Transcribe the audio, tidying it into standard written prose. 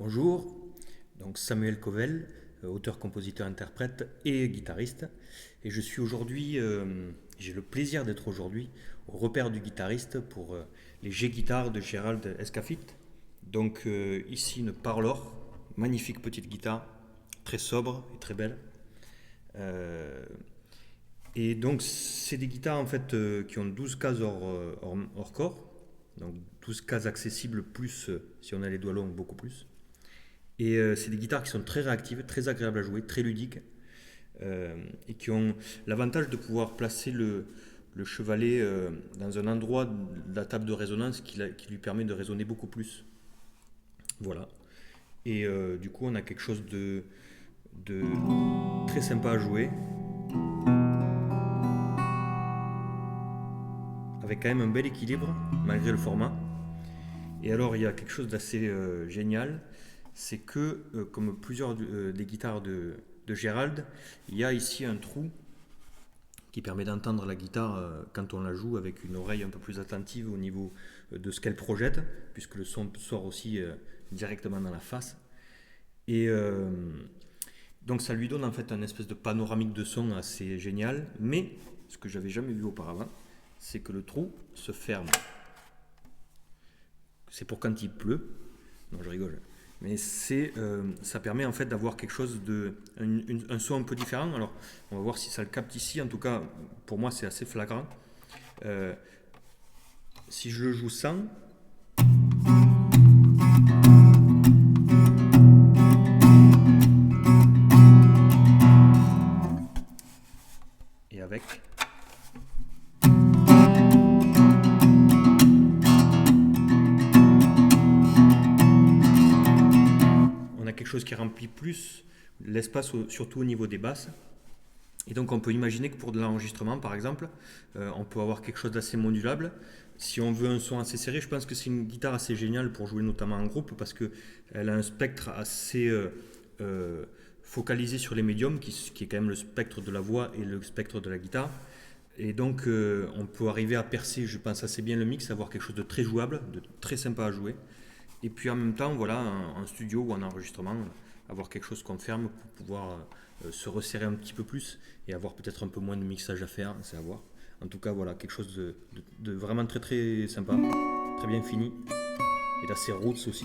Bonjour, donc Samuel Covel, auteur, compositeur, interprète et guitariste. Et je suis aujourd'hui, j'ai le plaisir d'être aujourd'hui au repère du guitariste pour les G-guitares de Gérald Escafit. Donc ici une Parlor, magnifique petite guitare, très sobre et très belle. Euh, et donc c'est des guitares en fait qui ont 12 cases hors corps, donc 12 cases accessibles plus si on a les doigts longs beaucoup plus. Et c'est des guitares qui sont très réactives, très agréables à jouer, très ludiques, et qui ont l'avantage de pouvoir placer le chevalet dans un endroit de la table de résonance qui lui permet de résonner beaucoup plus. Voilà. Et du coup, on a quelque chose de très sympa à jouer, avec quand même un bel équilibre, malgré le format. Et alors, il y a quelque chose d'assez génial, c'est que, comme plusieurs des guitares de Gérald, il y a ici un trou qui permet d'entendre la guitare quand on la joue avec une oreille un peu plus attentive au niveau de ce qu'elle projette, puisque le son sort aussi directement dans la face. Et donc ça lui donne en fait un espèce de panoramique de son assez génial, mais ce que j'avais jamais vu auparavant, c'est que le trou se ferme. C'est pour quand il pleut. Non, je rigole. Mais ça permet en fait d'avoir quelque chose un son un peu différent. Alors, on va voir si ça le capte ici. En tout cas, pour moi, c'est assez flagrant. Euh, si je le joue sans, et avec, on a quelque chose qui remplit plus l'espace, surtout au niveau des basses. Et donc on peut imaginer que pour de l'enregistrement par exemple, on peut avoir quelque chose d'assez modulable. Si on veut un son assez serré, je pense que c'est une guitare assez géniale pour jouer notamment en groupe parce qu'elle a un spectre assez focalisé sur les médiums, qui est quand même le spectre de la voix et le spectre de la guitare. Et donc on peut arriver à percer, je pense assez bien le mix, avoir quelque chose de très jouable, de très sympa à jouer. Et puis en même temps, voilà, en studio ou en enregistrement, avoir quelque chose qu'on ferme pour pouvoir se resserrer un petit peu plus et avoir peut-être un peu moins de mixage à faire, c'est à voir. En tout cas, voilà, quelque chose de vraiment très très sympa, très bien fini et d'assez roots aussi.